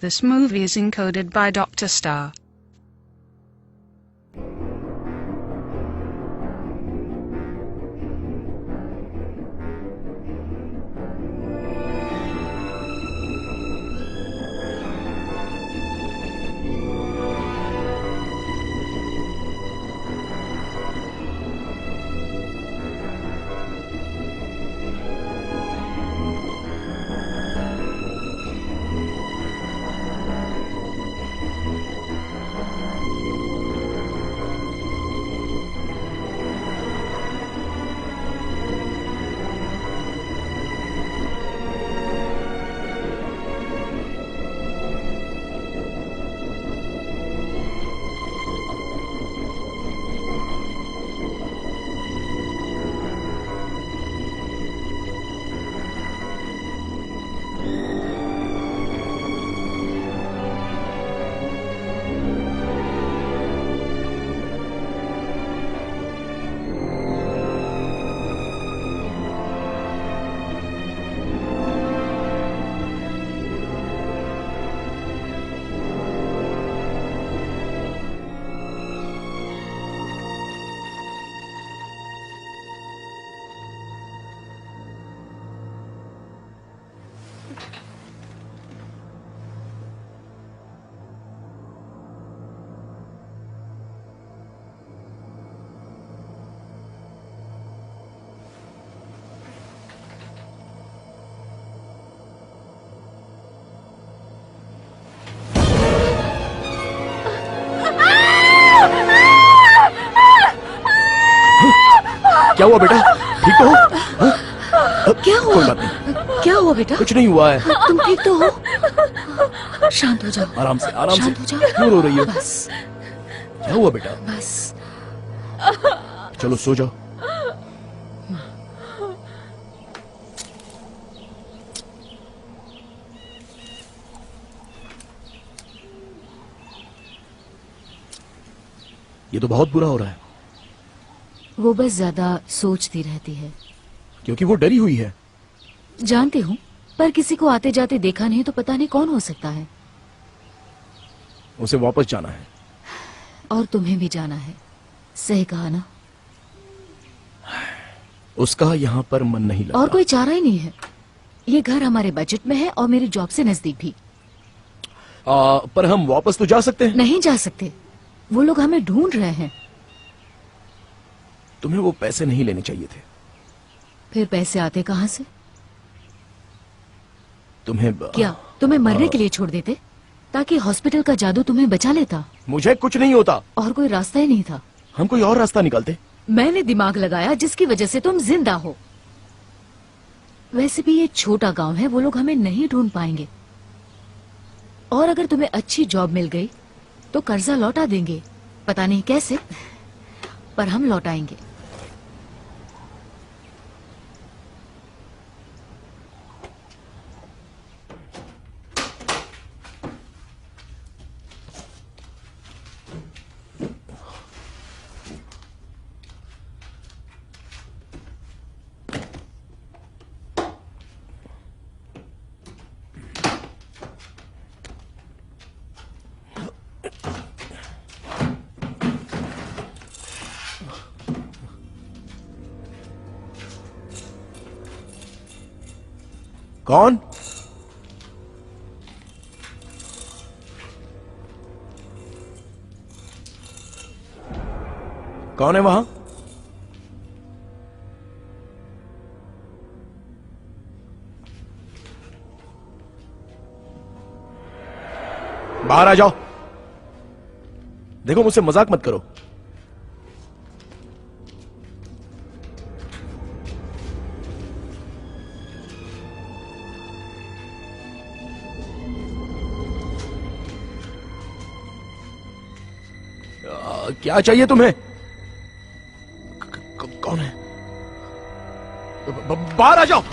this movie is encoded by Dr. Star. क्या हुआ बेटा? ठीक तो हो? क्या हुआ? कोई बात नहीं। क्या हुआ बेटा? कुछ नहीं हुआ है। तुम ठीक तो हो? शांत हो जाओ। आराम से, आराम से। शांत हो जाओ। क्यों रो रही हो? बस। क्या हुआ बेटा? बस। चलो सो जाओ। ये तो बहुत बुरा हो रहा है। वो बस ज्यादा सोचती रहती है। क्योंकि वो डरी हुई है। जानती हूँ, पर किसी को आते जाते देखा नहीं तो पता नहीं कौन हो सकता है। उसे वापस जाना है। और तुम्हें भी जाना है। सही कहा ना? उसका यहाँ पर मन नहीं लगता। और कोई चारा ही नहीं है। ये घर हमारे बजट में है और मेरी जॉब से नजदीक भी। पर हम वापस तो जा सकते हैं। नहीं जा सकते। वो लोग हमें ढूंढ रहे हैं। तुम्हें वो पैसे नहीं लेने चाहिए थे। फिर पैसे आते कहाँ से? तुम्हें क्या तुम्हें मरने के लिए छोड़ देते ताकि हॉस्पिटल का जादू तुम्हें बचा लेता? मुझे कुछ नहीं होता। और कोई रास्ता ही नहीं था। हम कोई और रास्ता निकालते। मैंने दिमाग लगाया जिसकी वजह से तुम जिंदा हो। वैसे भी ये छोटा गांव है, वो लोग हमें नहीं ढूंढ पाएंगे। और अगर तुम्हें अच्छी जॉब मिल गई तो कर्जा लौटा देंगे। पता नहीं कैसे, पर हम लौटाएंगे। कौन? कौन है वहां? बाहर आ जाओ। देखो, मुझसे मजाक मत करो। क्या चाहिए तुम्हें? कौन है? बाहर आ जाओ।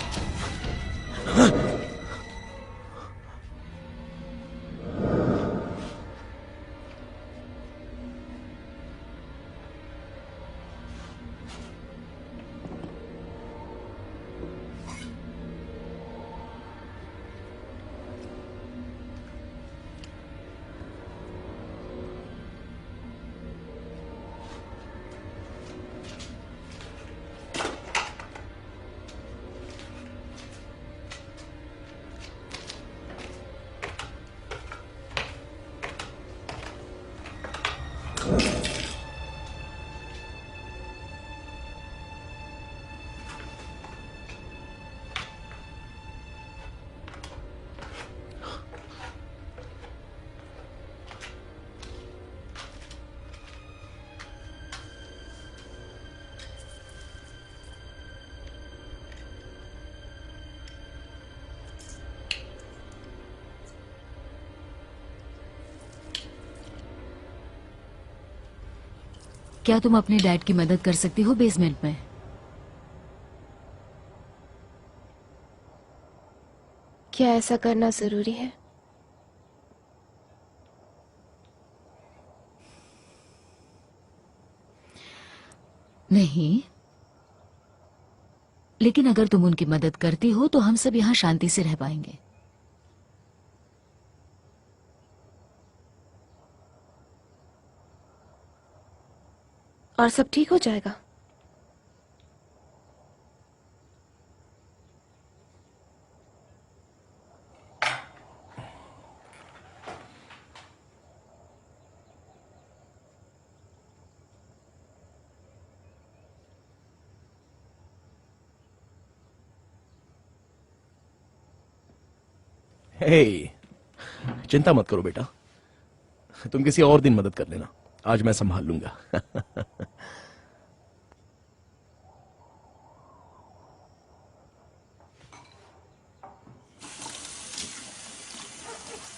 क्या तुम अपने डैड की मदद कर सकती हो बेसमेंट में? क्या ऐसा करना जरूरी है? नहीं, लेकिन अगर तुम उनकी मदद करती हो तो हम सब यहाँ शांति से रह पाएंगे। और सब ठीक हो जाएगा। हे, चिंता मत करो बेटा, तुम किसी और दिन मदद कर लेना, आज मैं संभाल लूंगा।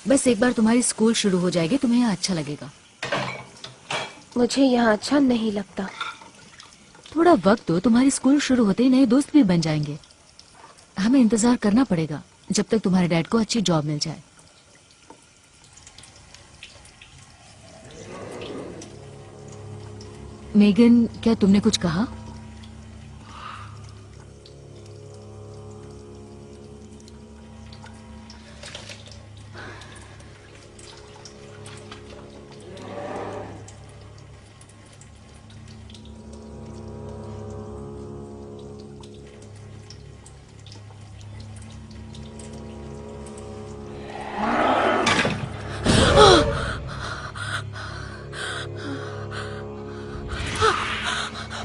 बस एक बार तुम्हारी स्कूल शुरू हो जाएगी, तुम्हें यहाँ अच्छा लगेगा। मुझे यहाँ अच्छा नहीं लगता। थोड़ा वक्त दो, तुम्हारी स्कूल शुरू होते ही नए दोस्त भी बन जाएंगे। हमें इंतजार करना पड़ेगा जब तक तुम्हारे डैड को अच्छी जॉब मिल जाए। मेगन, क्या तुमने कुछ कहा?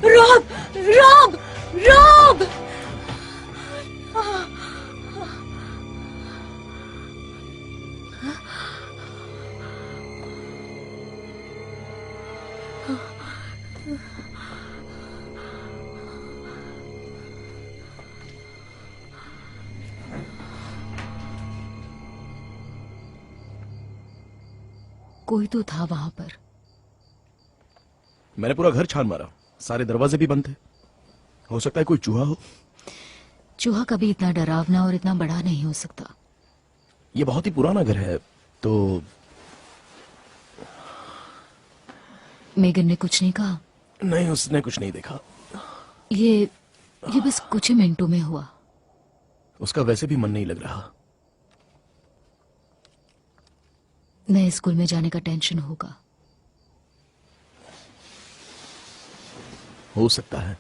रॉब! रॉब! रॉब! कोई तो था वहां पर। मैंने पूरा घर छान मारा, सारे दरवाजे भी बंद थे। हो सकता है कोई चूहा हो। चूहा कभी इतना डरावना और इतना बड़ा नहीं हो सकता। ये बहुत ही पुराना घर है, तो मेगन ने कुछ नहीं कहा? नहीं, उसने कुछ नहीं देखा। ये बस कुछ ही मिनटों में हुआ। उसका वैसे भी मन नहीं लग रहा। नए स्कूल में जाने का टेंशन होगा। हो सकता है।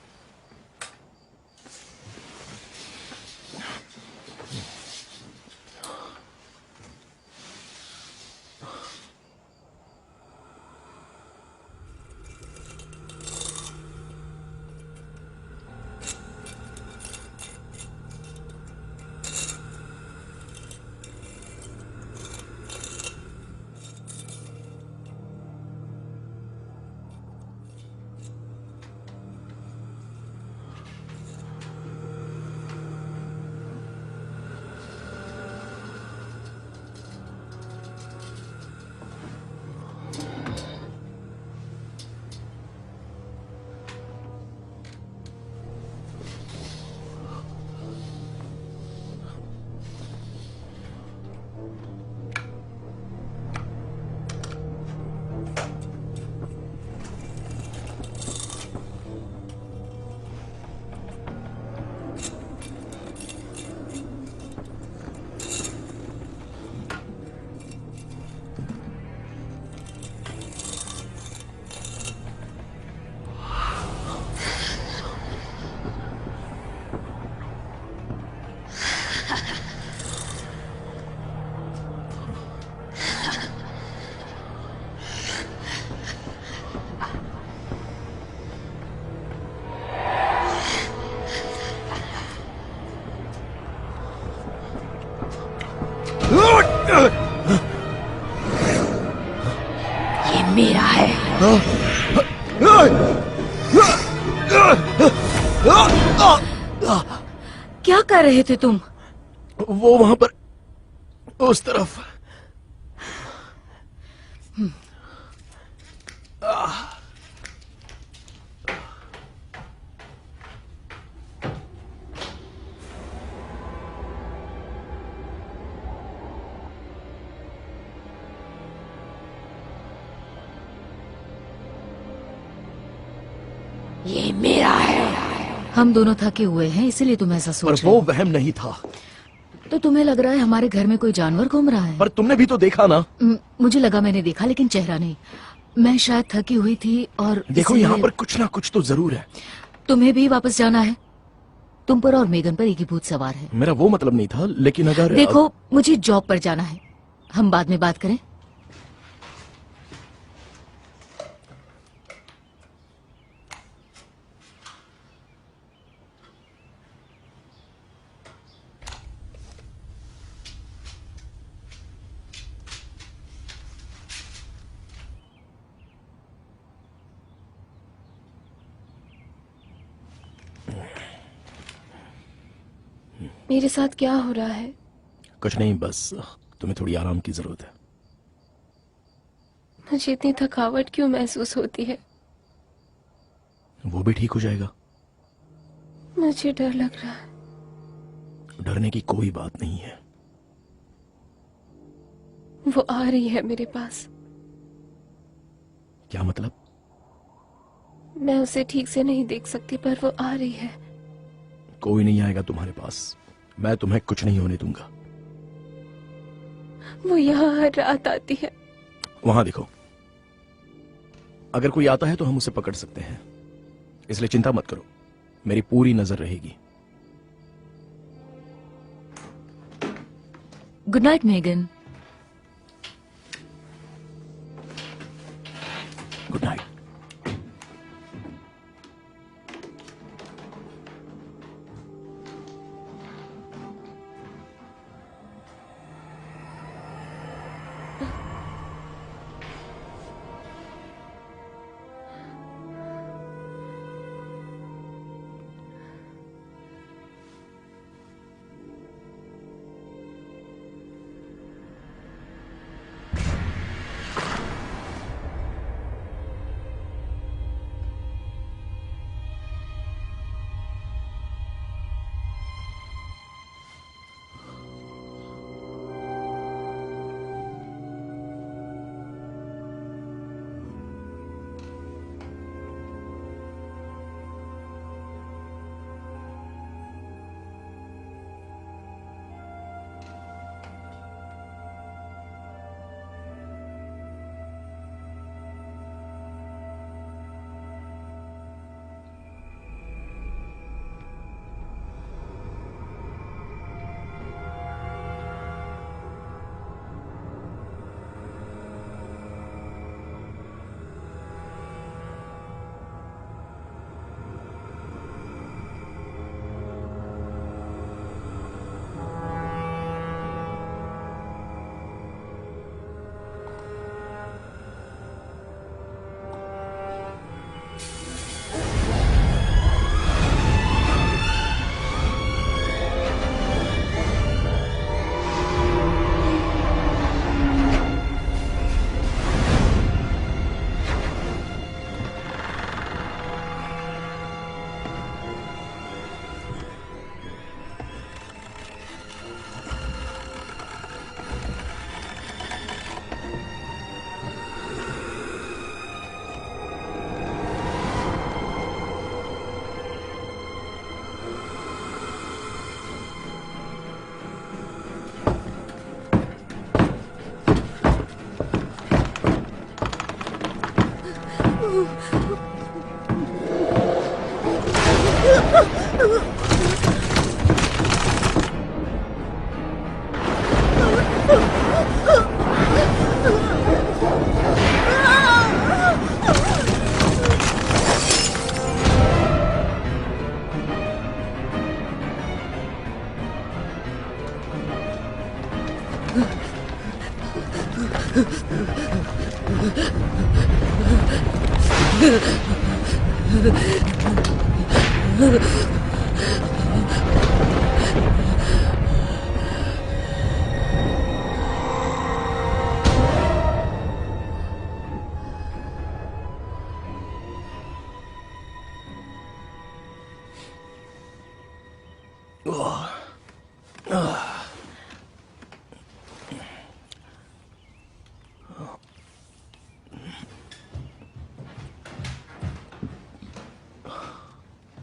ये मेरा है। क्या कर रहे थे तुम? वो वहां पर, उस तरफ। ये मेरा है। हम दोनों थके हुए हैं, इसीलिए तुम ऐसा पर सोच रहे वो हो। वहम नहीं था। तो तुम्हें लग रहा है हमारे घर में कोई जानवर घूम रहा है? पर तुमने भी तो देखा ना। मुझे लगा मैंने देखा, लेकिन चेहरा नहीं। मैं शायद थकी हुई थी और देखो इसीलिए- यहाँ पर कुछ ना कुछ तो जरूर है। तुम्हें भी वापस जाना है। तुम पर और मेगन पर एक ही भूत सवार है। मेरा वो मतलब नहीं था, लेकिन अगर देखो, मुझे जॉब पर जाना है। हम बाद में बात करें। मेरे साथ क्या हो रहा है? कुछ नहीं, बस तुम्हें थोड़ी आराम की जरूरत है। मुझे इतनी थकावट क्यों महसूस होती है? वो भी ठीक हो जाएगा। मुझे डर लग रहा है। डरने की कोई बात नहीं है। वो आ रही है मेरे पास। क्या मतलब? मैं उसे ठीक से नहीं देख सकती, पर वो आ रही है। कोई नहीं आएगा तुम्हारे पास। मैं तुम्हें कुछ नहीं होने दूंगा। वो यहाँ हर रात आती है। वहां देखो, अगर कोई आता है तो हम उसे पकड़ सकते हैं, इसलिए चिंता मत करो। मेरी पूरी नजर रहेगी। Good night Megan. Good night.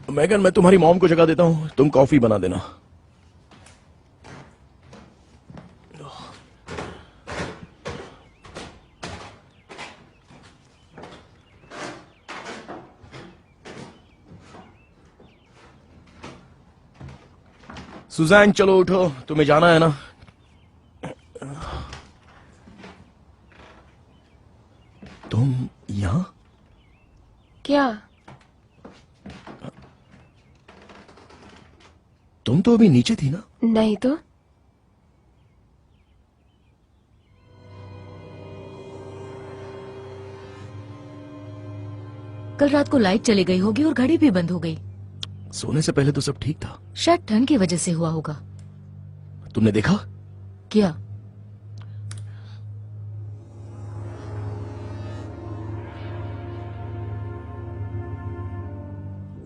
Megan, मैं तुम्हारी मॉम को जगा देता हूं, तुम कॉफी बना देना। सुजैन, चलो उठो, तुम्हें जाना है ना। तुम यहां? क्या? तुम तो अभी नीचे थी ना। नहीं तो। कल रात को लाइट चली गई होगी और घड़ी भी बंद हो गई। सोने से पहले तो सब ठीक था। शायद ठंड की वजह से हुआ होगा। तुमने देखा? क्या?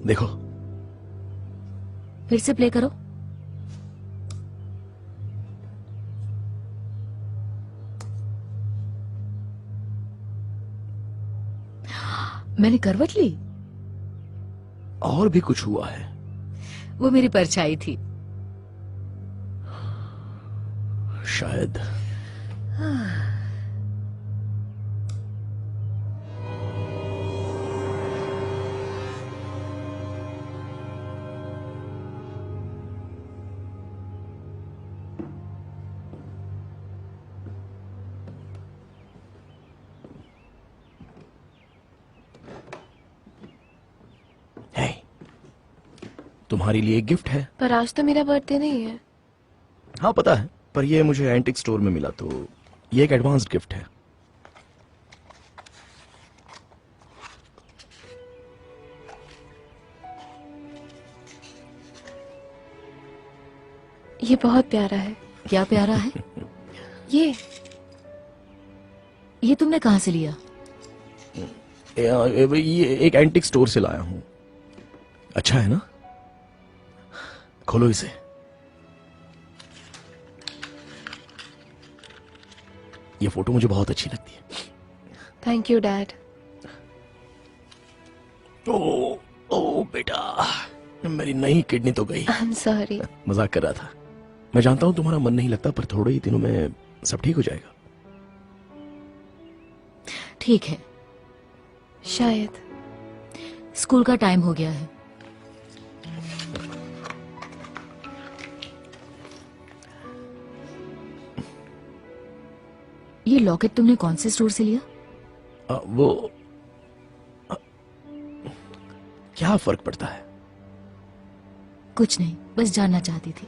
देखो। फिर से प्ले करो। मैंने करवट ली। और भी कुछ हुआ है। वो मेरी परछाई थी। शायद। तुम्हारे लिए एक गिफ्ट है। पर आज तो मेरा बर्थडे नहीं है। हाँ पता है, पर ये मुझे एंटिक स्टोर में मिला, तो ये एक एडवांस्ड गिफ्ट है। ये बहुत प्यारा है। क्या प्यारा है? ये तुमने कहाँ से लिया? ये एक एंटिक स्टोर से लाया हूं। अच्छा है ना? खोलो इसे। ये फोटो मुझे बहुत अच्छी लगती है। Thank you dad. ओ बेटा, मेरी नई किडनी तो गई। I am sorry. मजाक कर रहा था। मैं जानता हूं तुम्हारा मन नहीं लगता, पर थोड़े ही दिनों में सब ठीक हो जाएगा। ठीक है। शायद। स्कूल का टाइम हो गया है। ये लॉकेट तुमने कौन से स्टोर से लिया? क्या फर्क पड़ता है? कुछ नहीं, बस जानना चाहती थी।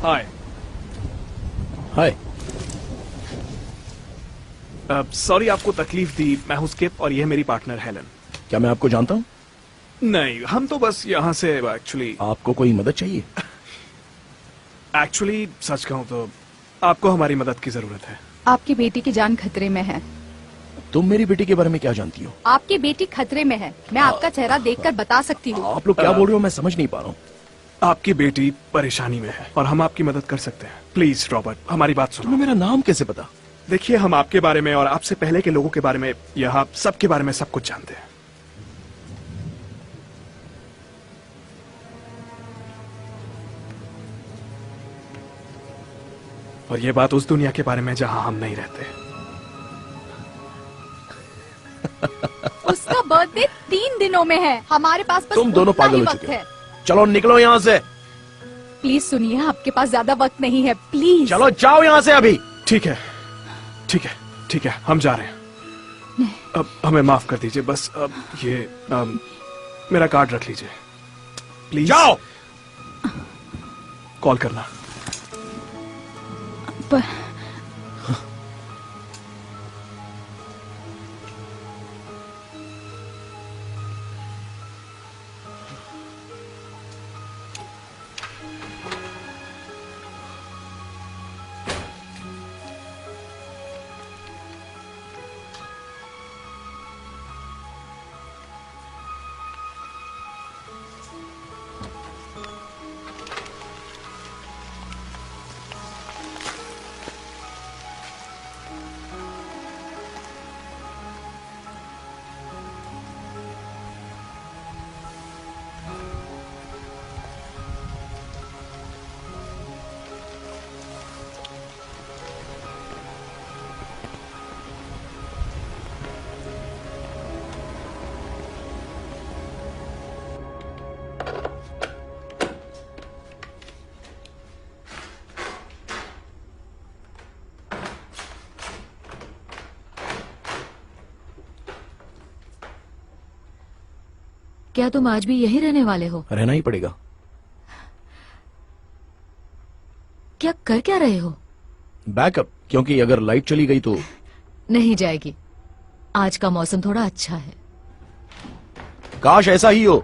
हाय। हाय। सॉरी आपको तकलीफ दी। मैं हूं स्किप और ये है मेरी पार्टनर हेलन। क्या मैं आपको जानता हूं? नहीं, हम तो बस यहाँ से एक्चुअली आपको कोई मदद चाहिए? सच कहूँ तो आपको हमारी मदद की जरूरत है। आपकी बेटी की जान खतरे में है। तुम मेरी बेटी के बारे में क्या जानती हो? आपकी बेटी खतरे में है। मैं आपका चेहरा देखकर बता सकती हूँ। आप लोग क्या बोल रहे हो? मैं समझ नहीं पा रहा हूँ। आपकी बेटी परेशानी में है और हम आपकी मदद कर सकते हैं। प्लीज रॉबर्ट, हमारी बात सुनो। तुम्हें मेरा नाम कैसे पता? देखिए, हम आपके बारे में और आपसे पहले के लोगों के बारे में, यहाँ सबके बारे में सब कुछ जानते हैं। और ये बात उस दुनिया के बारे में जहां हम नहीं रहते। उसका बर्थडे 3 दिनों में है। हमारे पास बस तुम दोनों उतना ही पागल हो वक्त चुके है। हो। चलो निकलो यहाँ से। प्लीज सुनिए, आपके पास ज्यादा वक्त नहीं है। प्लीज चलो जाओ यहाँ से अभी। ठीक है, ठीक है, ठीक है, हम जा रहे हैं। अब हमें माफ कर दीजिए। बस अब ये मेरा कार्ड रख लीजिए प्लीज। जाओ। कॉल करना। पर क्या तुम आज भी यहीं रहने वाले हो? रहना ही पड़ेगा। क्या कर क्या रहे हो? बैकअप, क्योंकि अगर लाइट चली गई तो। नहीं जाएगी। आज का मौसम थोड़ा अच्छा है। काश ऐसा ही हो।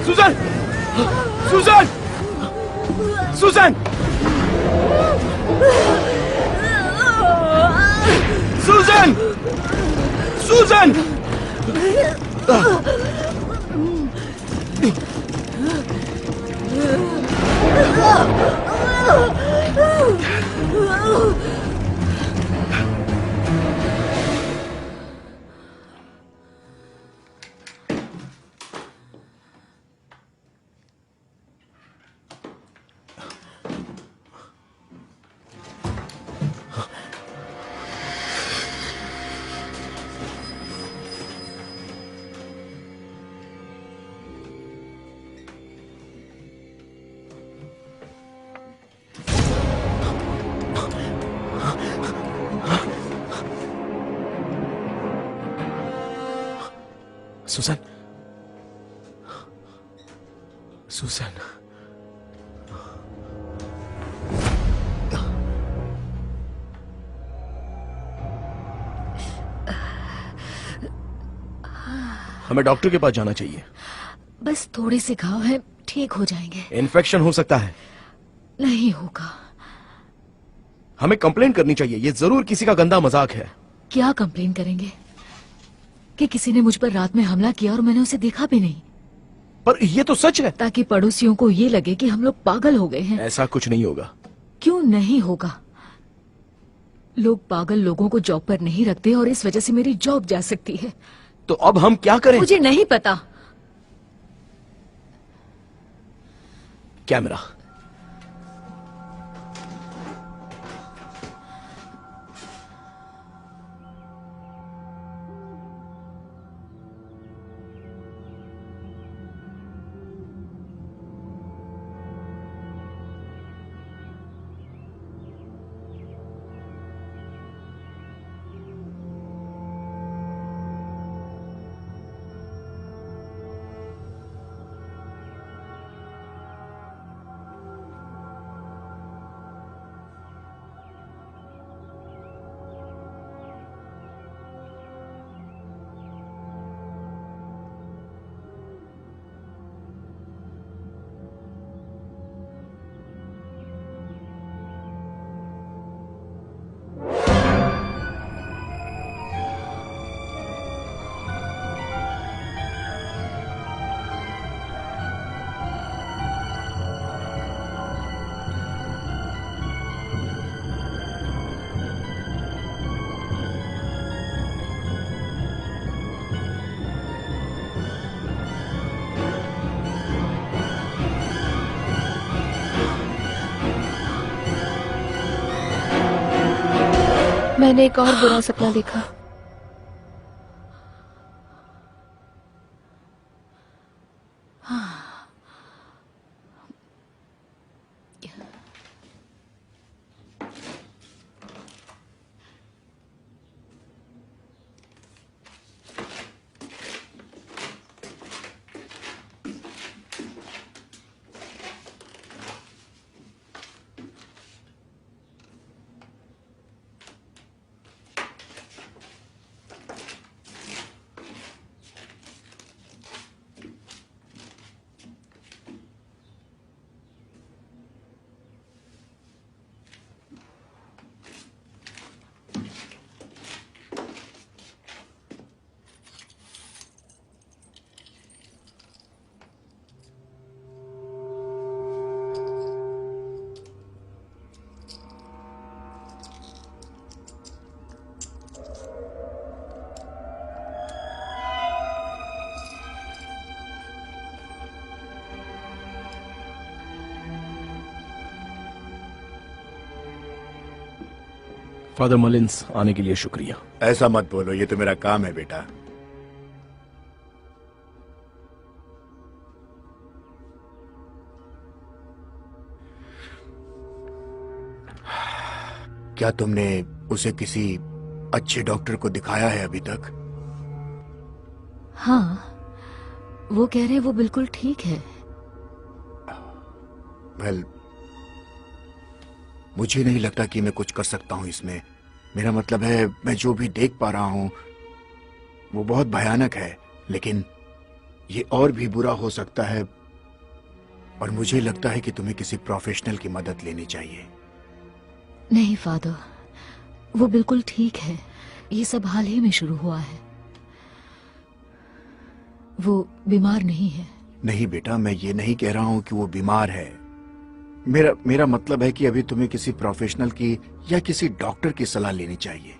सुजन! सुजन! सुजन! सुजन! सुजन! सुजन! सुजन! हमें डॉक्टर के पास जाना चाहिए। बस थोड़े से घाव है, ठीक हो जाएंगे। इन्फेक्शन हो सकता है। नहीं होगा। हमें कंप्लेंट करनी चाहिए। ये जरूर किसी का गंदा मजाक है। क्या कंप्लेन करेंगे कि किसी ने मुझ पर रात में हमला किया और मैंने उसे देखा भी नहीं, पर ये तो सच है। ताकि पड़ोसियों को ये लगे कि हम लोग पागल हो गए हैं। ऐसा कुछ नहीं होगा। क्यों नहीं होगा? लोग पागल लोगों को जॉब पर नहीं रखते और इस वजह से मेरी जॉब जा सकती है। तो अब हम क्या करें? मुझे नहीं पता। कैमरा। मैंने एक और बुरा सपना देखा। फादर मलिन्स, आने के लिए शुक्रिया। ऐसा मत बोलो, ये तो मेरा काम है बेटा। क्या तुमने उसे किसी अच्छे डॉक्टर को दिखाया है अभी तक? हाँ, वो कह रहे हैं वो बिल्कुल ठीक है। वेल, मुझे नहीं लगता कि मैं कुछ कर सकता हूं इसमें। मेरा मतलब है, मैं जो भी देख पा रहा हूं वो बहुत भयानक है, लेकिन ये और भी बुरा हो सकता है, और मुझे लगता है कि तुम्हें किसी प्रोफेशनल की मदद लेनी चाहिए। नहीं फादर, वो बिल्कुल ठीक है। ये सब हाल ही में शुरू हुआ है। वो बीमार नहीं है। नहीं बेटा, मैं ये नहीं कह रहा हूं कि वो बीमार है। मेरा मतलब है कि अभी तुम्हें किसी प्रोफेशनल की या किसी डॉक्टर की सलाह लेनी चाहिए।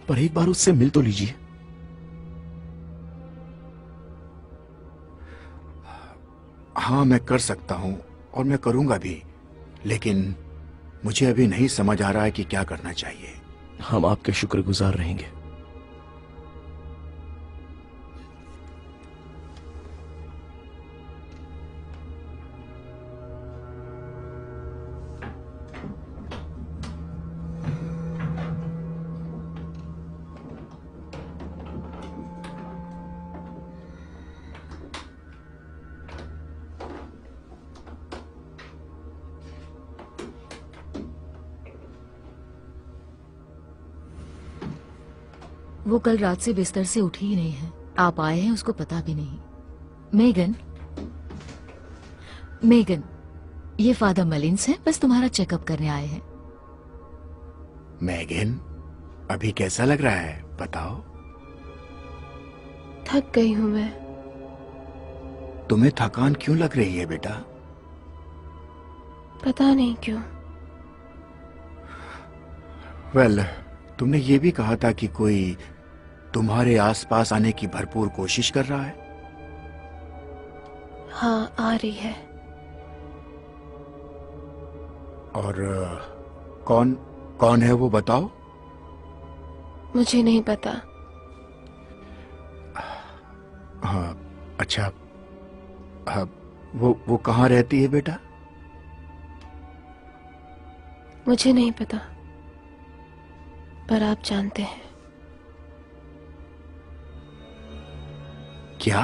पर एक बार उससे मिल तो लीजिए। हाँ, मैं कर सकता हूं और मैं करूंगा भी, लेकिन मुझे अभी नहीं समझ आ रहा है कि क्या करना चाहिए। हम आपके शुक्रगुजार रहेंगे। वो कल रात से बिस्तर से उठी ही नहीं है। आप आए हैं उसको पता भी नहीं। मेगन, मेगन, ये फादर मलिन्स हैं, बस तुम्हारा चेकअप करने आए हैं। मैगन, अभी कैसा लग रहा है बताओ? थक गई हूं मैं। तुम्हें थकान क्यों लग रही है बेटा? पता नहीं क्यों। वेल, तुमने ये भी कहा था कि कोई तुम्हारे आसपास आने की भरपूर कोशिश कर रहा है। हाँ, आ रही है। और कौन कौन है वो बताओ? मुझे नहीं पता। हाँ, अच्छा। हाँ, वो कहाँ रहती है बेटा? मुझे नहीं पता, पर आप जानते हैं। क्या?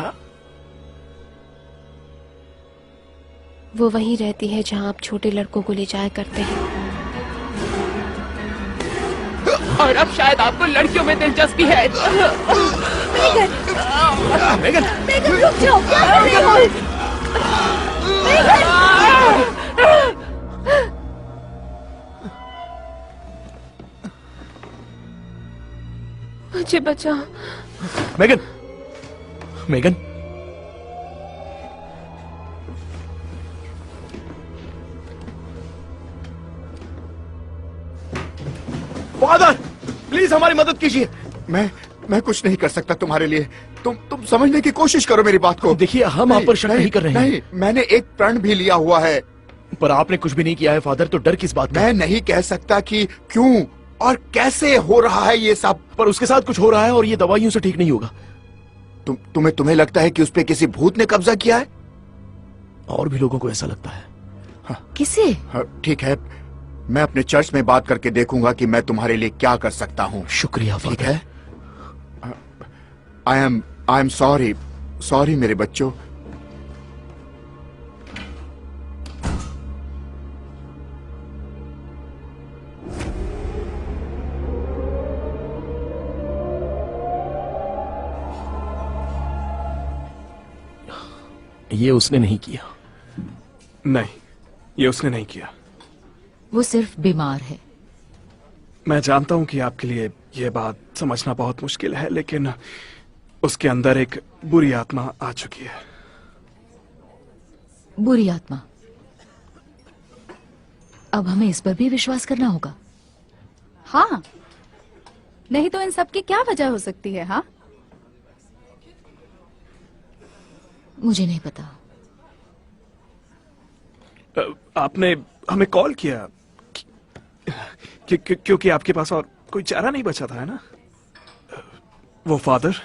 वो वहीं रहती है जहां आप छोटे लड़कों को ले जाया करते हैं। और अब शायद आपको लड़कियों में दिलचस्पी है। मेगन, मेगन रुक जाओ, क्या कर रही हो? मुझे बचाओ। मेगन, मेगन, फादर, प्लीज हमारी मदद कीजिए। मैं कुछ नहीं कर सकता तुम्हारे लिए। तुम समझने की कोशिश करो मेरी बात को। देखिए, हम आप पर शक नहीं कर रहे हैं। नहीं, मैंने एक प्रण भी लिया हुआ है। पर आपने कुछ भी नहीं किया है फादर, तो डर किस बात का? मैं नहीं कह सकता कि क्यों और कैसे हो रहा है ये सब। पर उसके साथ कुछ हो रहा है और ये दवाइयों से ठीक नहीं होगा। तुम्हें लगता है कि उस पे किसी भूत ने कब्जा किया है? और भी लोगों को ऐसा लगता है। किसे? हाँ, ठीक है, मैं अपने चर्च में बात करके देखूंगा कि मैं तुम्हारे लिए क्या कर सकता हूँ। शुक्रिया ठीक फादर। है? आई एम सॉरी मेरे बच्चों। ये उसने नहीं किया। नहीं, ये उसने नहीं किया। वो सिर्फ बीमार है। मैं जानता हूं कि आपके लिए यह बात समझना बहुत मुश्किल है, लेकिन उसके अंदर एक बुरी आत्मा आ चुकी है। बुरी आत्मा? अब हमें इस पर भी विश्वास करना होगा। हाँ, नहीं तो इन सब की क्या वजह हो सकती है? हाँ, मुझे नहीं पता। आपने हमें कॉल किया। क्योंकि आपके पास और कोई चारा नहीं बचा था, है ना? वो फादर,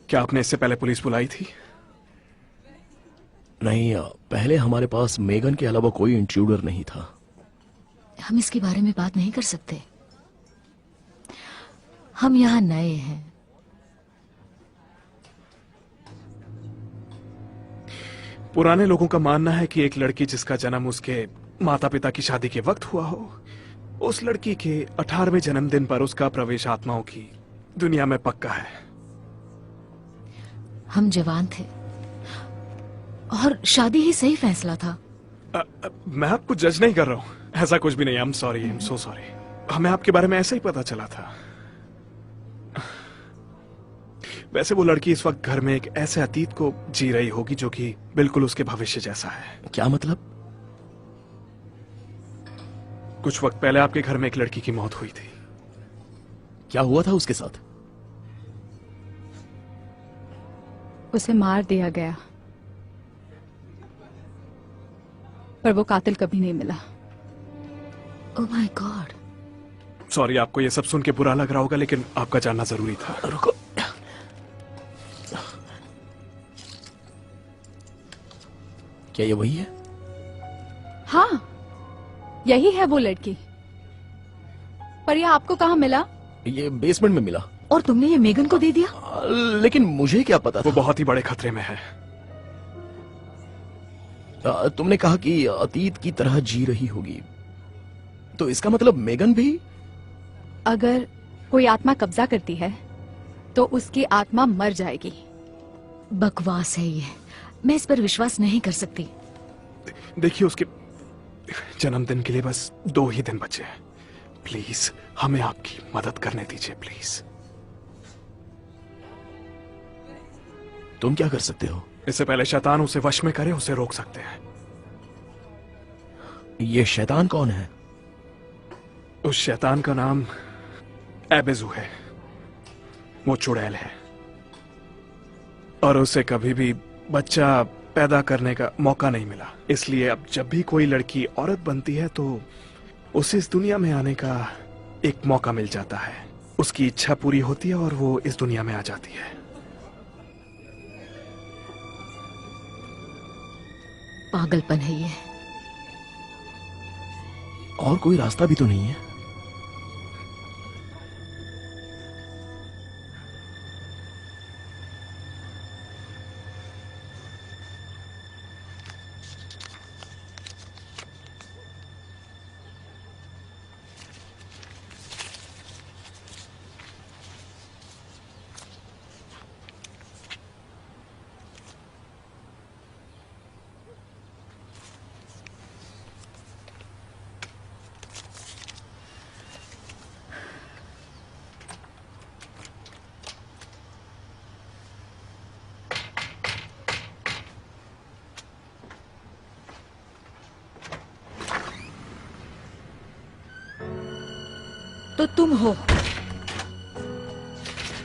क्या आपने इससे पहले पुलिस बुलाई थी? नहीं, पहले हमारे पास मेगन के अलावा कोई इंट्रूडर नहीं था। हम इसके बारे में बात नहीं कर सकते। हम यहाँ नए हैं। पुराने लोगों का मानना है कि एक लड़की जिसका जन्म उसके माता पिता की शादी के वक्त हुआ हो, उस लड़की के 18वें जन्मदिन पर उसका प्रवेश आत्माओं की दुनिया में पक्का है। हम जवान थे और शादी ही सही फैसला था। मैं आपको जज नहीं कर रहा हूं, ऐसा कुछ भी नहीं। I am sorry, I am so sorry. हमें आपके बारे में ऐसा ही पता चला था। वैसे वो लड़की इस वक्त घर में एक ऐसे अतीत को जी रही होगी जो कि बिल्कुल उसके भविष्य जैसा है। क्या मतलब? कुछ वक्त पहले आपके घर में एक लड़की की मौत हुई थी। क्या हुआ था उसके साथ? उसे मार दिया गया, पर वो कातिल कभी नहीं मिला। Oh my God. सॉरी, आपको ये सब सुन के बुरा लग रहा होगा, लेकिन आपका जानना जरूरी था। रुको। क्या ये वही है? हाँ, यही है वो लड़की। पर यह आपको कहाँ मिला? ये बेसमेंट में मिला। और तुमने ये मेगन को दे दिया? लेकिन मुझे क्या पता था? वो बहुत ही बड़े खतरे में है। तुमने कहा कि अतीत की तरह जी रही होगी, तो इसका मतलब मेगन भी? अगर कोई आत्मा कब्जा करती है तो उसकी आत्मा मर जाएगी। बकवास है ये। मैं इस पर विश्वास नहीं कर सकती। देखिए, उसके जन्मदिन के लिए बस 2 ही दिन बचे हैं। प्लीज हमें आपकी मदद करने दीजिए, प्लीज। तुम क्या कर सकते हो? इससे पहले शैतान उसे वश में करे, उसे रोक सकते हैं। ये शैतान कौन है? उस शैतान का नाम एबेजू है। वो चुड़ैल है और उसे कभी भी बच्चा पैदा करने का मौका नहीं मिला। इसलिए अब जब भी कोई लड़की औरत बनती है तो उसे इस दुनिया में आने का एक मौका मिल जाता है। उसकी इच्छा पूरी होती है और वो इस दुनिया में आ जाती है। पागलपन है ये। और कोई रास्ता भी तो नहीं है। तो तुम हो।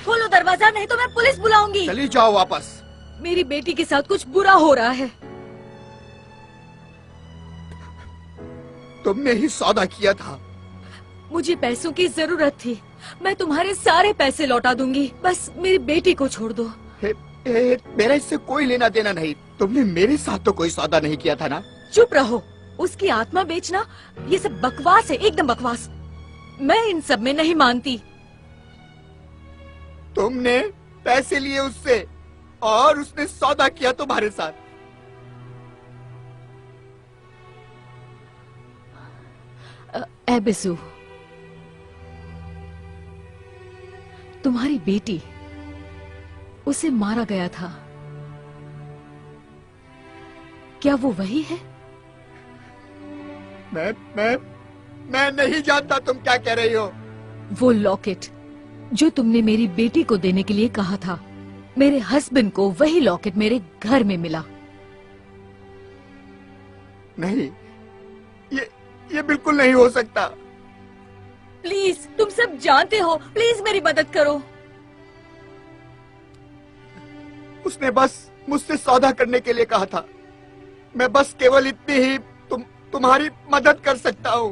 खोलो दरवाजा, नहीं तो मैं पुलिस बुलाऊंगी। चली जाओ वापस। मेरी बेटी के साथ कुछ बुरा हो रहा है। तुमने ही सौदा किया था। मुझे पैसों की जरूरत थी। मैं तुम्हारे सारे पैसे लौटा दूंगी, बस मेरी बेटी को छोड़ दो। मेरा इससे कोई लेना देना नहीं। तुमने मेरे साथ तो कोई सौदा नहीं किया था ना। चुप रहो। उसकी आत्मा बेचना, ये सब बकवास है, एकदम बकवास। मैं इन सब में नहीं मानती। तुमने पैसे लिए उससे और उसने सौदा किया तुम्हारे साथ। एबेसू, तुम्हारी बेटी, उसे मारा गया था। क्या वो वही है? मैं नहीं जानता तुम क्या कह रही हो। वो लॉकेट जो तुमने मेरी बेटी को देने के लिए कहा था, मेरे हस्बैंड को वही लॉकेट मेरे घर में मिला। नहीं, ये बिल्कुल नहीं हो सकता। प्लीज, तुम सब जानते हो, प्लीज मेरी मदद करो। उसने बस मुझसे सौदा करने के लिए कहा था। मैं बस केवल इतनी ही तुम्हारी मदद कर सकता हूँ।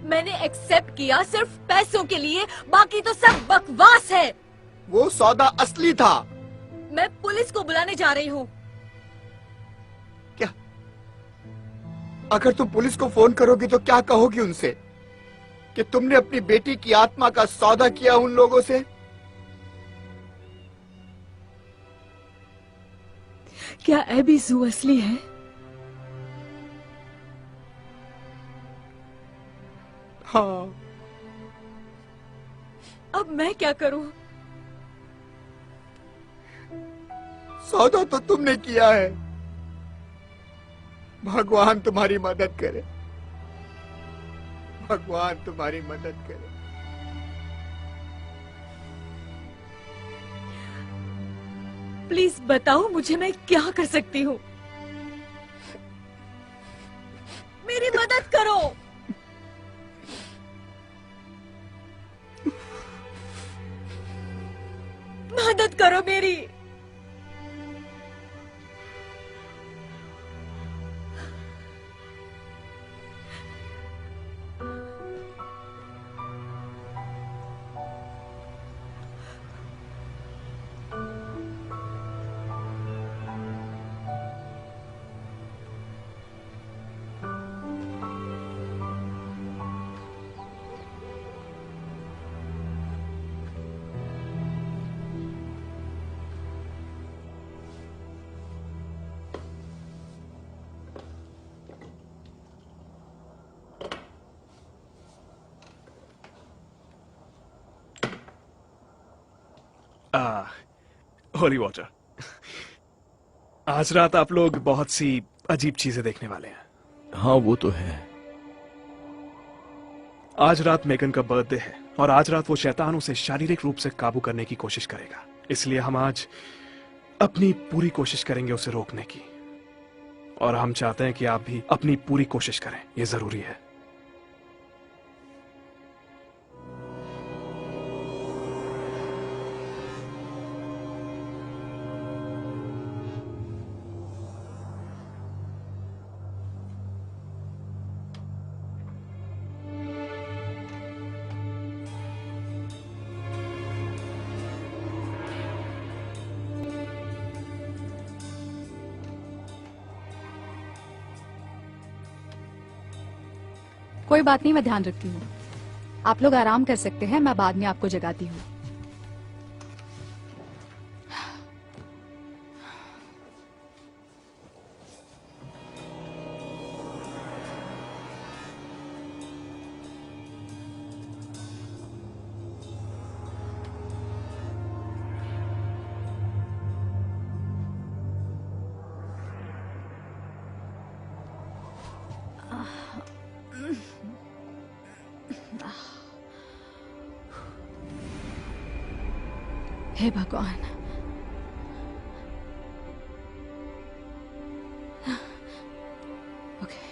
मैंने एक्सेप्ट किया सिर्फ पैसों के लिए, बाकी तो सब बकवास है। वो सौदा असली था। मैं पुलिस को बुलाने जा रही हूँ। क्या? अगर तुम पुलिस को फोन करोगी तो क्या कहोगी उनसे कि तुमने अपनी बेटी की आत्मा का सौदा किया उन लोगों से? क्या एबी जू असली है? हाँ। अब मैं क्या करूं? सौदा तो तुमने किया है। भगवान तुम्हारी मदद करे। भगवान तुम्हारी मदद करे। प्लीज बताओ मुझे, मैं क्या कर सकती हूँ? मेरी मदद करो। मदद करो मेरी। Holy water. आज रात आप लोग बहुत सी अजीब चीजें देखने वाले हैं। हाँ वो तो है। आज रात मेगन का बर्थडे है और आज रात वो शैतान उसे शारीरिक रूप से काबू करने की कोशिश करेगा। इसलिए हम आज अपनी पूरी कोशिश करेंगे उसे रोकने की, और हम चाहते हैं कि आप भी अपनी पूरी कोशिश करें। ये जरूरी है। कोई बात नहीं, मैं ध्यान रखती हूँ। आप लोग आराम कर सकते हैं, मैं बाद में आपको जगाती हूँ। हे भगवान। ओके।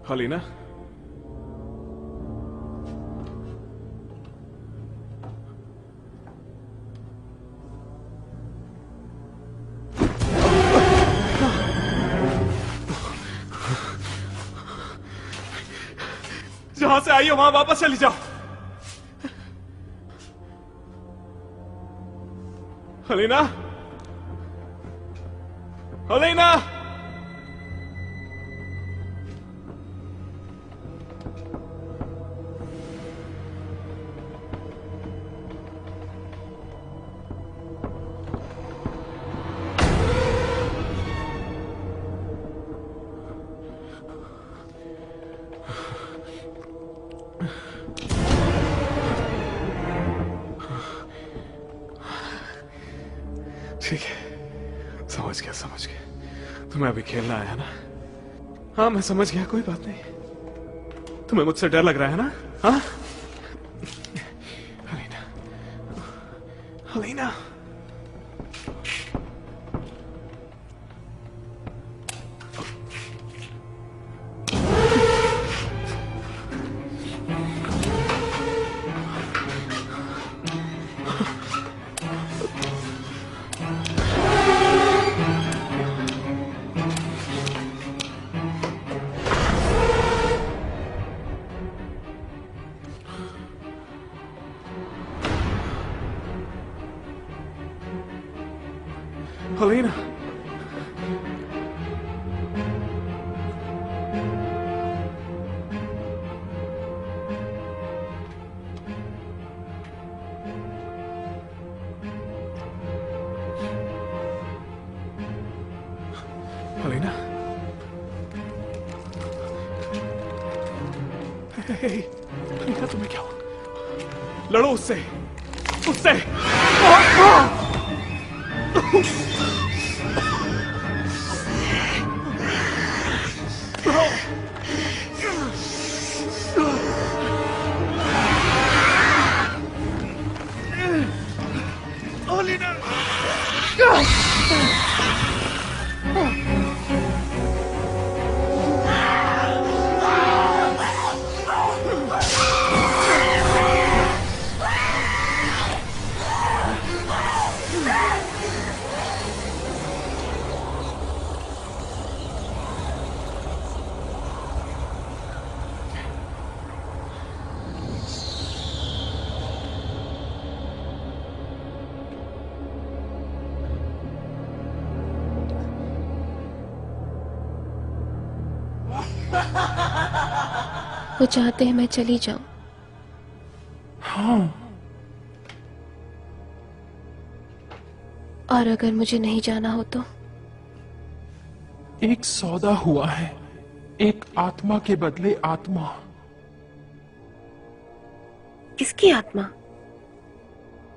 हलीना, जहां से आई हो वहां वापस चली जाओ। हलीना, हलीना, ठीक है, समझ गया। तुम्हें अभी खेलना आया ना? हाँ, मैं समझ गया, कोई बात नहीं। तुम्हें मुझसे डर लग रहा है ना? हाँ? हलीना, हलीना, हलीना, हलीना, हलीना, तुम्हें क्या हुआ? लड़ो उससे, उससे। वो चाहते हैं मैं चली जाऊं। हाँ, और अगर मुझे नहीं जाना हो तो? एक सौदा हुआ है, एक आत्मा के बदले आत्मा। किसकी आत्मा?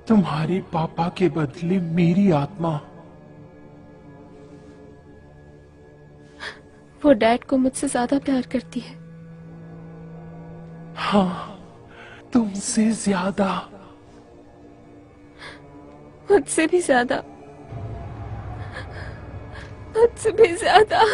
तुम्हारे पापा के बदले मेरी आत्मा। वो डैड को मुझसे ज्यादा प्यार करती है। हाँ, तुमसे ज्यादा। मुझसे भी ज्यादा, मुझसे भी ज्यादा।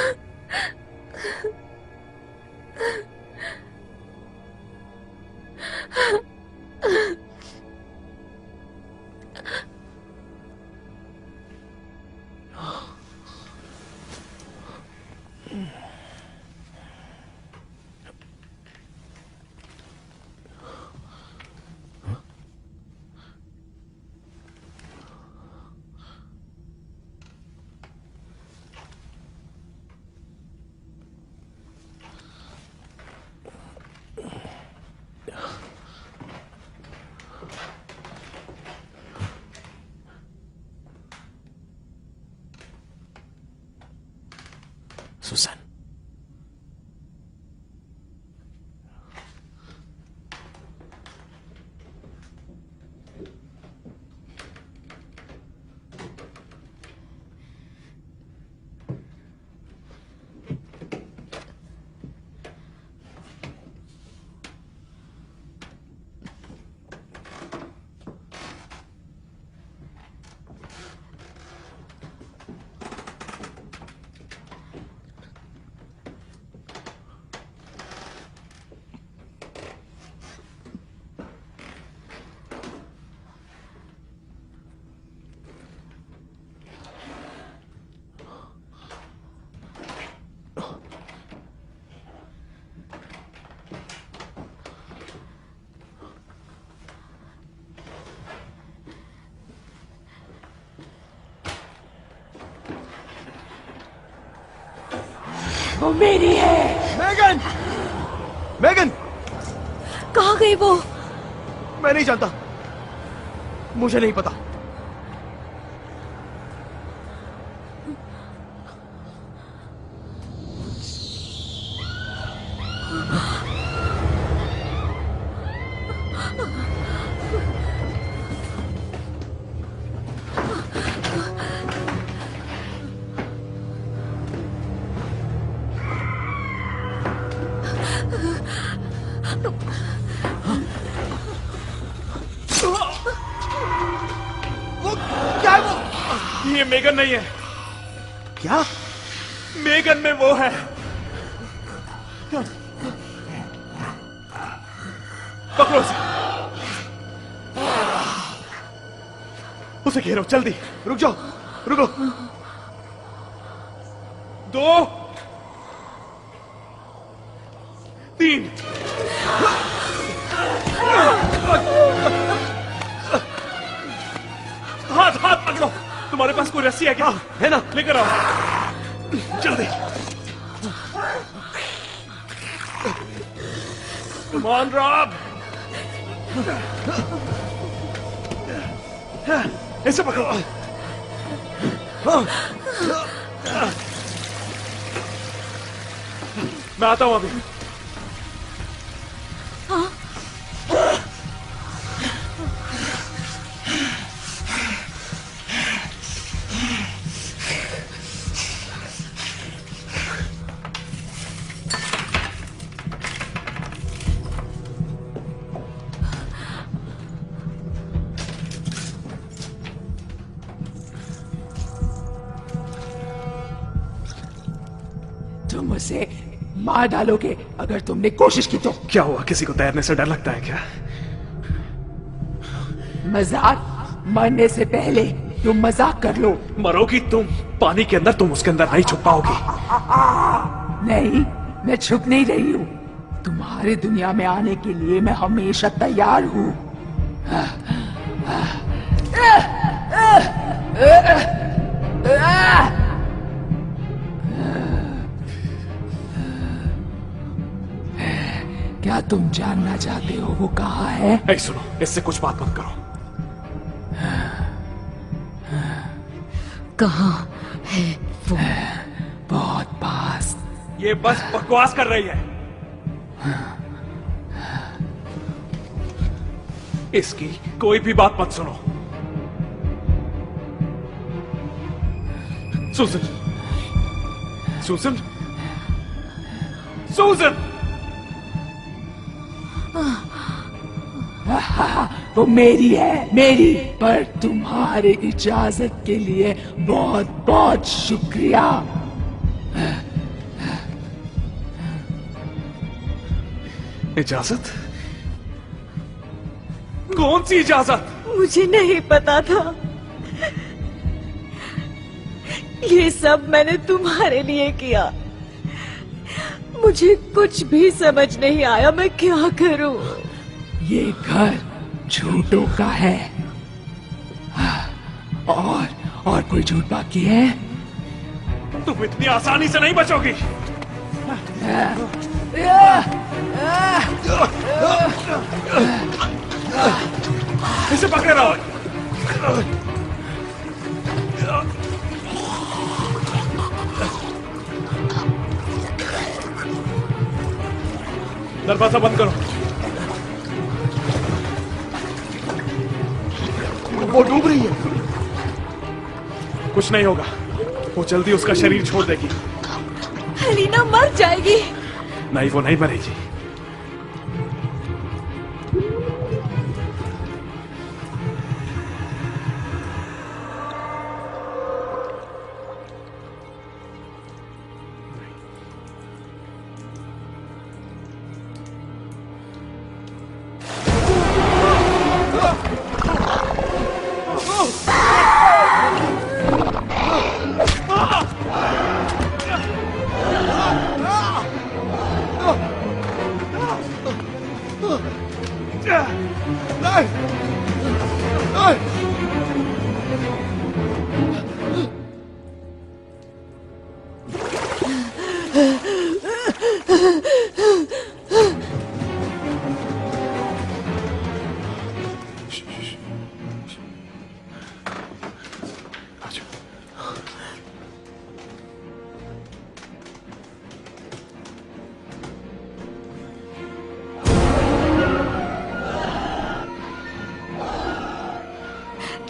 सुसन, वो मेरी है। मेगन! मेगन! कहाँ गई वो? मैं नहीं जानता, मुझे नहीं पता। क्या है वो? ये मेगन नहीं है। क्या? मेगन में वो है। पकड़ो उसे घेरो जल्दी। रुक जाओ, रुको। 2 3 हाथ हाथ पकड़ो। तुम्हारे पास कोई रस्सी है क्या? है ना? लेकर आओ जल्दी। कमान रॉब, ऐसे पकड़ो। मैं आता हूं अभी। तुम उसे मार डालोगे अगर तुमने कोशिश की तो। क्या हुआ, किसी को तैरने से डर लगता है क्या? मजाक? मरने से पहले तुम मजाक कर लो। मरोगी तुम पानी के अंदर, तुम उसके अंदर नहीं छुप पाओगी। नहीं, मैं छुप नहीं रही हूँ। तुम्हारी दुनिया में आने के लिए मैं हमेशा तैयार हूँ। क्या तुम जानना चाहते हो वो कहाँ है? ऐ सुनो, इससे कुछ बात मत करो। कहाँ है वो? बहुत पास। ये बस बकवास कर रही है। इसकी कोई भी बात मत सुनो। सुजन, सुजन, सुजन! वो मेरी है, मेरी। पर तुम्हारी इजाजत के लिए बहुत बहुत शुक्रिया। इजाजत? कौन सी इजाजत? मुझे नहीं पता था। ये सब मैंने तुम्हारे लिए किया। मुझे कुछ भी समझ नहीं आया, मैं क्या करूं? ये घर झूठों का है। और कोई झूठ बाकी है? तुम इतनी आसानी से नहीं बचोगी। इसे पकड़े रहो। दरवाजा बंद करो। वो डूब रही है। कुछ नहीं होगा, वो जल्दी उसका शरीर छोड़ देगी। हलीना मर जाएगी। नहीं, वो नहीं मरेगी।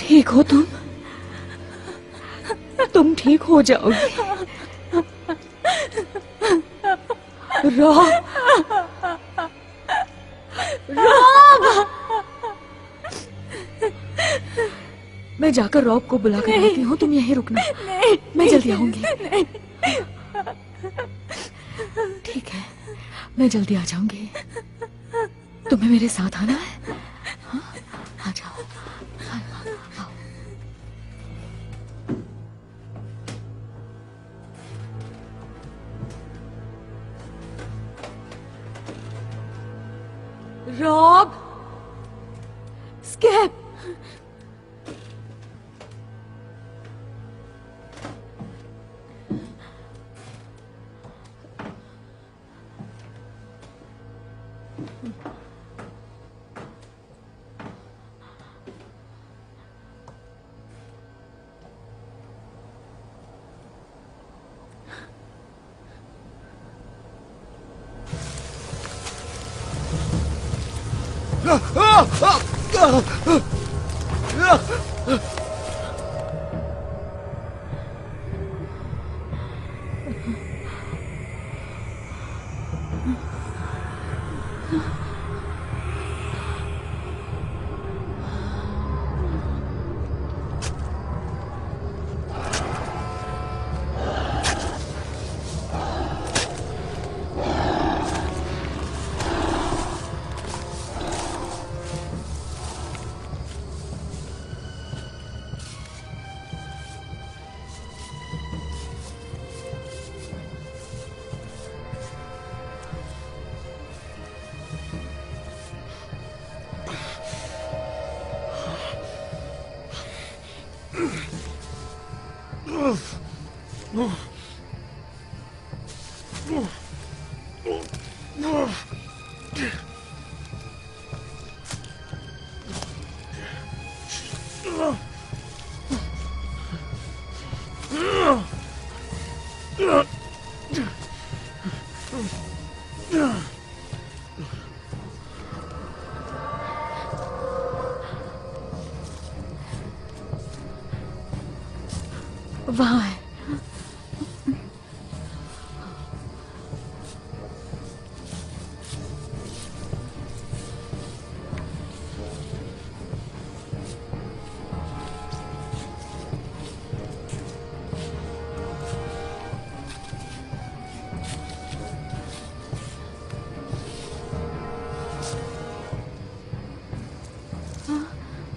ठीक हो तुम ठीक हो जाओगे। रॉब, रॉब, मैं जाकर रॉब को बुला कर लाती हूँ, तुम यहीं रुकना। मैं जल्दी आऊंगी। ठीक है, मैं जल्दी आ जाऊंगी। तुम्हें मेरे साथ आना है? हाँ? आ जाओ। आओ। रॉब, स्केप, वहां है।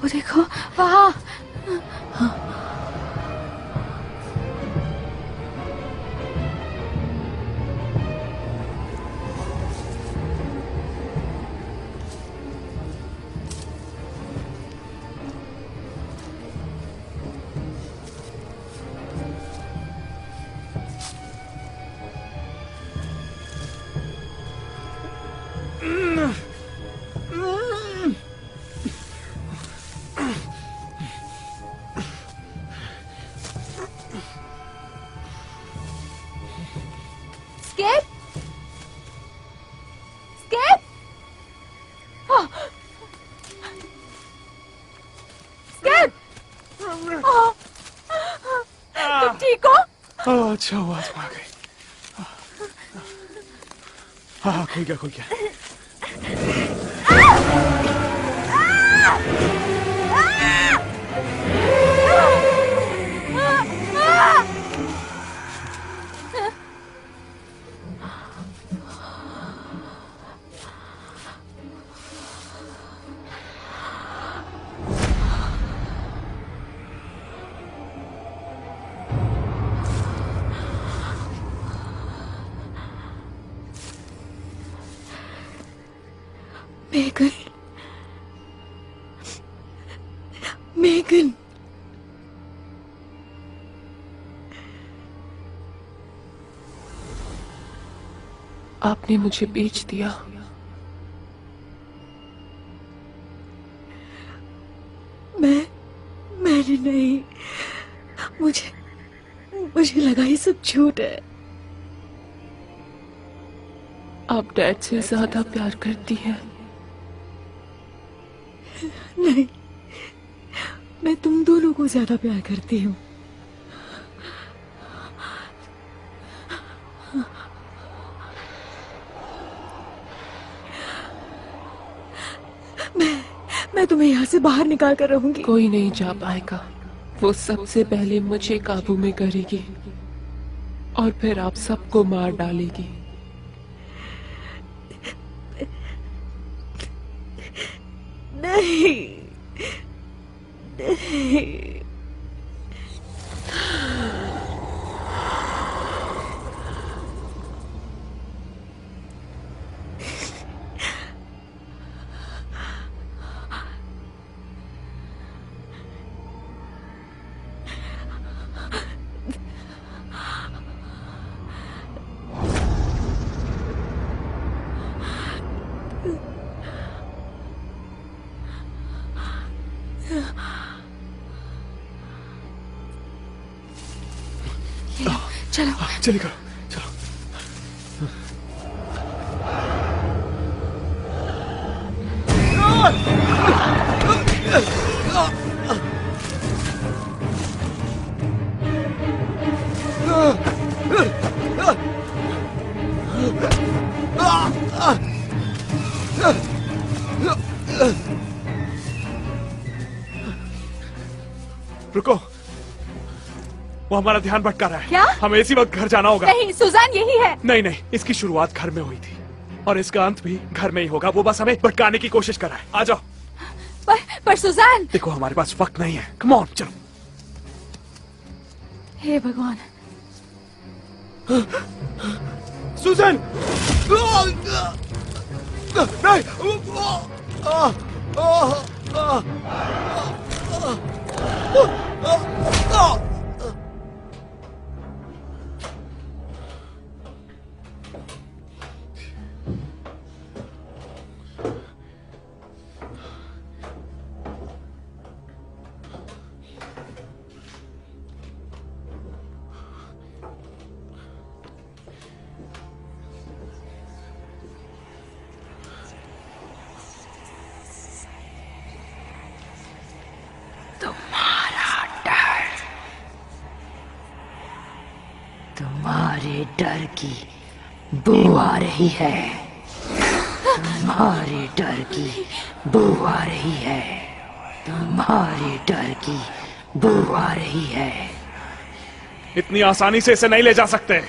वो देखो वहां। Skip? Skip? Oh. Skip? Oh. तुम ठीक हो? अच्छा हुआ तुम आ गई। हाँ, खुल गया। मेगन, आपने मुझे बेच दिया। मैंने नहीं, मुझे लगा ये सब झूठ है। आप डैड से ज्यादा प्यार करती हैं। नहीं, मैं तुम दोनों को ज्यादा प्यार करती हूँ। मैं तुम्हें यहाँ से बाहर निकाल कर रहूंगी। कोई नहीं जा पाएगा। वो सबसे पहले मुझे काबू में करेगी और फिर आप सबको मार डालेगी। नहीं, नहीं। चलो चलेगा, चलो। रुको, वो हमारा ध्यान भटका रहा है। क्या? हमें इसी वक्त घर जाना होगा। नहीं, सुजान यही है। नहीं नहीं, इसकी शुरुआत घर में हुई थी और इसका अंत भी घर में ही होगा। वो बस हमें भटकाने की कोशिश कर रहा है। आ जाओ। पर सुजान। देखो हमारे पास वक्त नहीं है। कम ऑन, चलो। हे भगवान। सुजन! नहीं! तुम्हारे डर की बू आ रही है। तुम्हारे डर की बू आ रही है। तुम्हारे डर की बू आ रही है। इतनी आसानी से इसे नहीं ले जा सकते।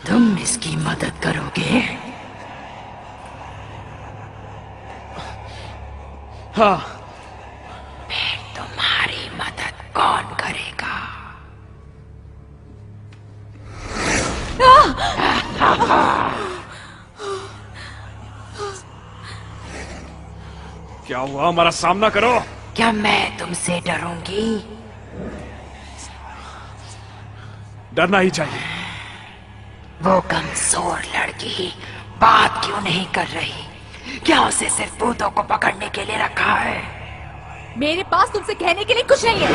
तुम इसकी मदद करोगे? हाँ। फिर तुम्हारी मदद कौन करेगा? क्या हुआ? हमारा सामना करो। क्या मैं तुमसे डरूंगी? डरना ही चाहिए। वो कमजोर लड़की बात क्यों नहीं कर रही? क्या उसे सिर्फ भूतों को पकड़ने के लिए रखा है? मेरे पास तुमसे कहने के लिए कुछ नहीं है।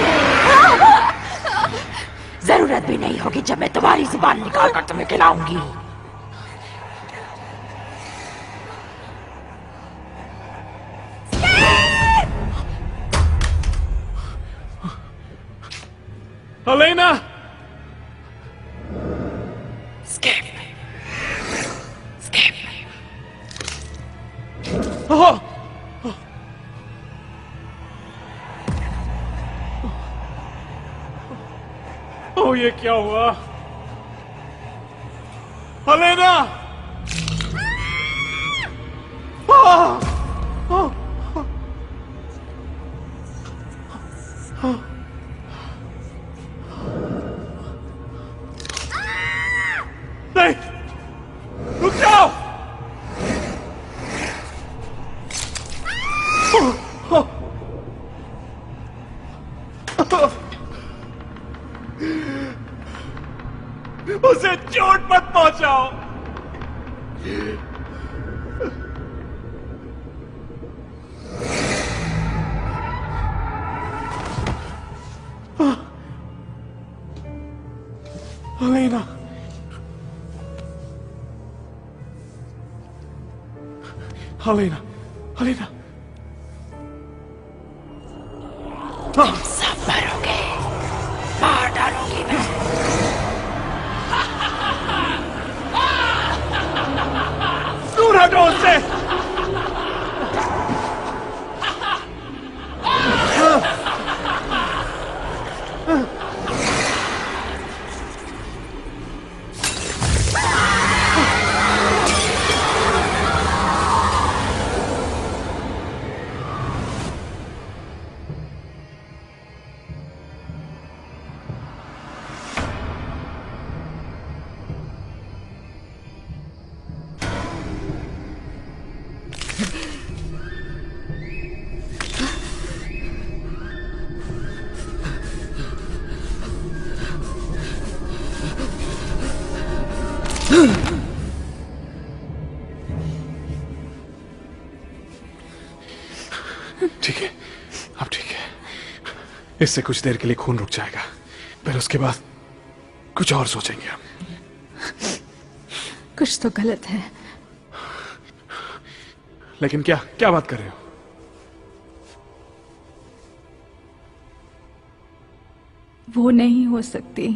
जरूरत भी नहीं होगी जब मैं तुम्हारी जुबान निकाल कर तुम्हें खिलाऊंगी। हेलेना! Skip, skip. ओह, ये क्या हुआ? हेलेना! नहीं! रुक जाओ! उसे चोट मत पहुंचाओ। हेलेना! हेलेना! हेलेना! तुम सब मरोगे, मार डालूंगी मैं। दूर हटो उससे। ठीक है, अब ठीक है। इससे कुछ देर के लिए खून रुक जाएगा, फिर उसके बाद कुछ और सोचेंगे हम। कुछ तो गलत है। लेकिन क्या क्या बात कर रहे हो? वो नहीं हो सकती।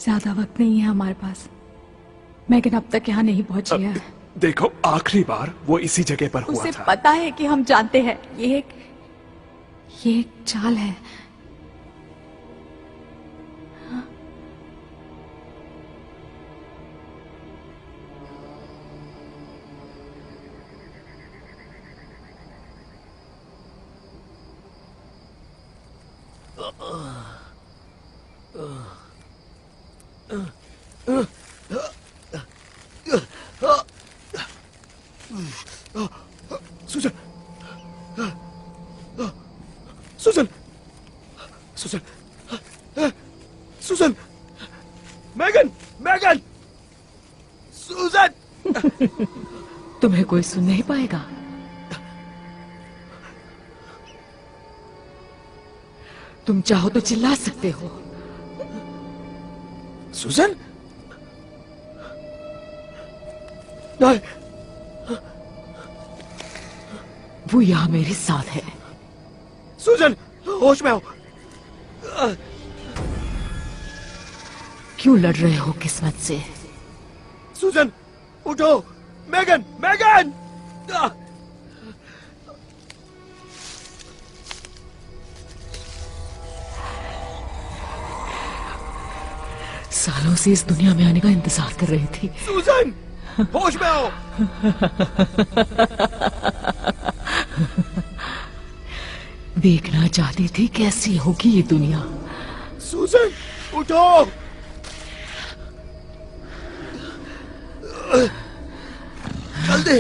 ज्यादा वक्त नहीं है हमारे पास। मैगन अब तक यहाँ नहीं पहुंची है। देखो, आखिरी बार वो इसी जगह पर हुआ उसे था। पता है कि हम जानते हैं ये एक चाल है। सुजन, सुजन, सुजन, सुजन, मैगन, मैगन, सुजन। तुम्हें कोई सुन नहीं पाएगा। तुम चाहो तो चिल्ला सकते हो। सुजन, नहीं, वो यहाँ मेरे साथ है। सुजन, होश में हो। क्यों लड़ रहे हो किस्मत से? सुजन, उठो। मैगन, मैगन। सालों से इस दुनिया में आने का इंतजार कर रही थी। सुजन, होश में हो। देखना चाहती थी कैसी होगी ये दुनिया। सुजन, उठो। जल्दी,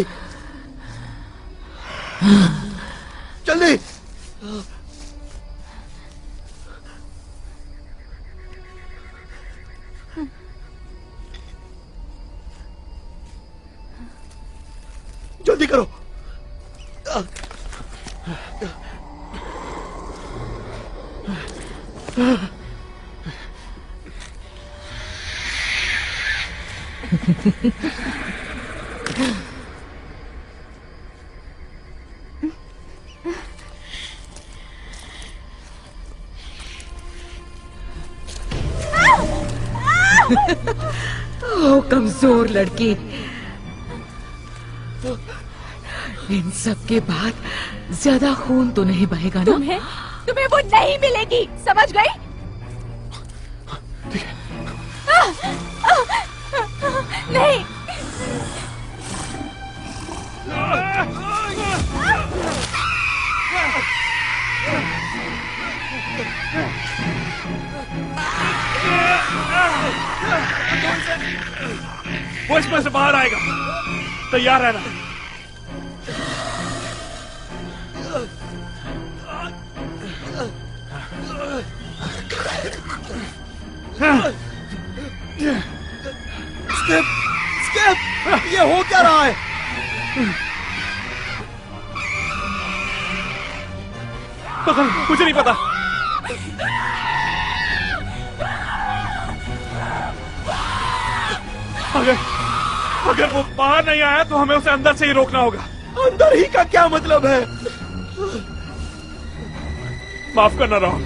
जल्दी। जल्दी करो। ओ कमजोर लड़की। इन सब के बाद ज्यादा खून तो नहीं बहेगा ना? तुम्हें वो नहीं मिलेगी, समझ गई? नहीं। वो इसमें से बाहर आएगा, तैयार रहना। स्किप, स्किप, ये हो क्या रहा है? पता नहीं, मुझे नहीं पता। अगर वो बाहर नहीं आया तो हमें उसे अंदर से ही रोकना होगा। अंदर ही का क्या मतलब है? माफ करना रॉन,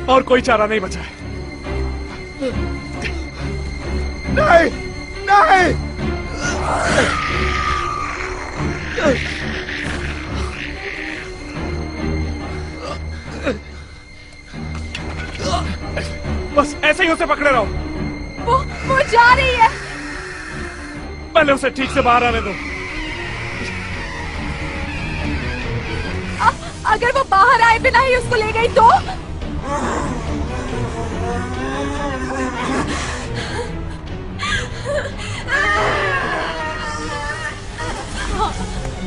और कोई चारा नहीं बचा है। नहीं नहीं बस ऐसे ही उसे पकड़े रहो। वो जा रही है। पहले उसे ठीक से बाहर आने दो। अगर वो बाहर आए बिना ही उसको ले गई तो?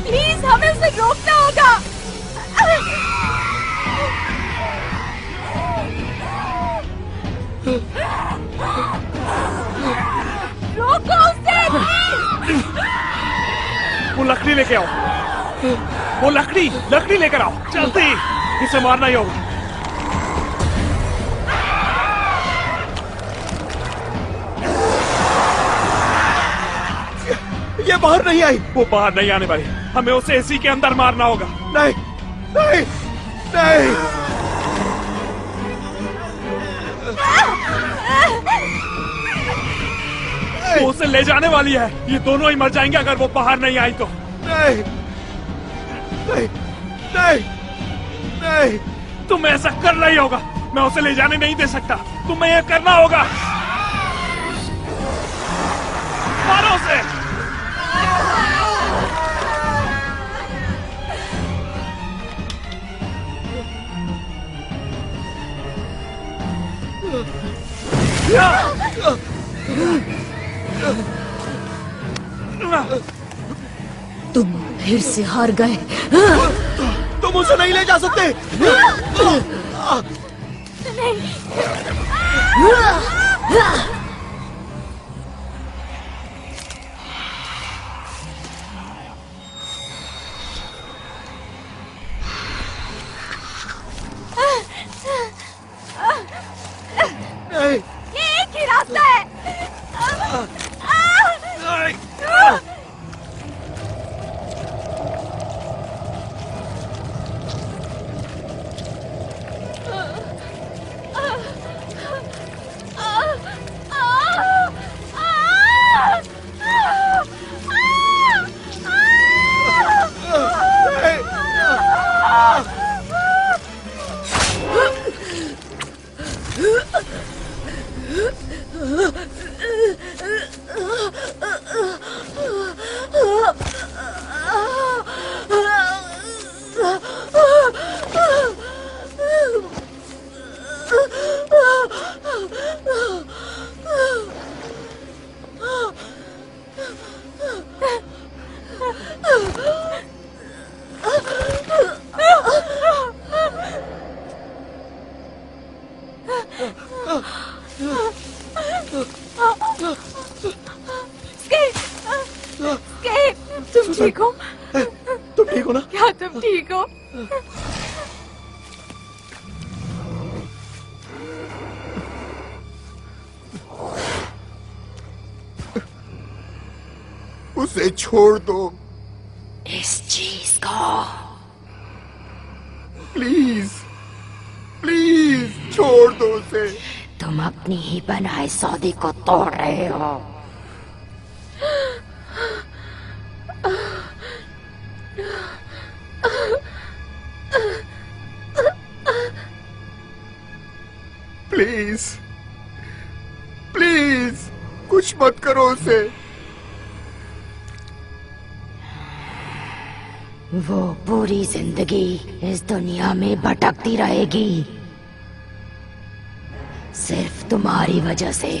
प्लीज हमें उसे रोकना होगा। रोको उसे। वो लकड़ी लेके आओ, वो लकड़ी लेकर आओ जल्दी, इसे मारना ही होगा। ये बाहर नहीं आई। वो बाहर नहीं आने वाली, हमें उसे इसी के अंदर मारना होगा। नहीं नहीं नहीं। वो उसे ले जाने वाली है, ये दोनों ही मर जाएंगे अगर वो बाहर नहीं आई तो। नहीं नहीं नहीं नहीं। तुम्हें ऐसा करना ही होगा, मैं उसे ले जाने नहीं दे सकता, तुम्हें यह करना होगा। मारो उसे। तुम फिर से हार गए। तुम उसे नहीं ले जा सकते। नहीं। ये एक ही रास्ता है। तुम ठीक हो? तुम ठीक हो ना? क्या तुम ठीक हो? उसे छोड़ दो इस चीज को। प्लीज प्लीज छोड़ दो उसे। तुम अपनी ही बनाए सौदे को तोड़ रहे हो। प्लीज प्लीज कुछ मत करो उसे। वो पूरी जिंदगी इस दुनिया में भटकती रहेगी, सिर्फ तुम्हारी वजह से।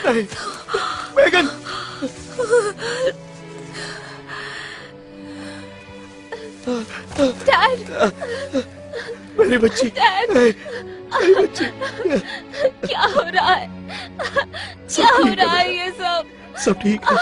नहीं मेगन। डैड। मेरी बच्ची, मेरी बच्ची। क्या हो रहा है? क्या हो रहा है ये सब ठीक है।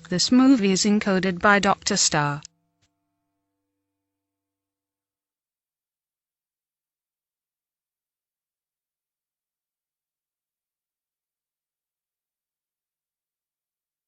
This movie is encoded by Dr. Star.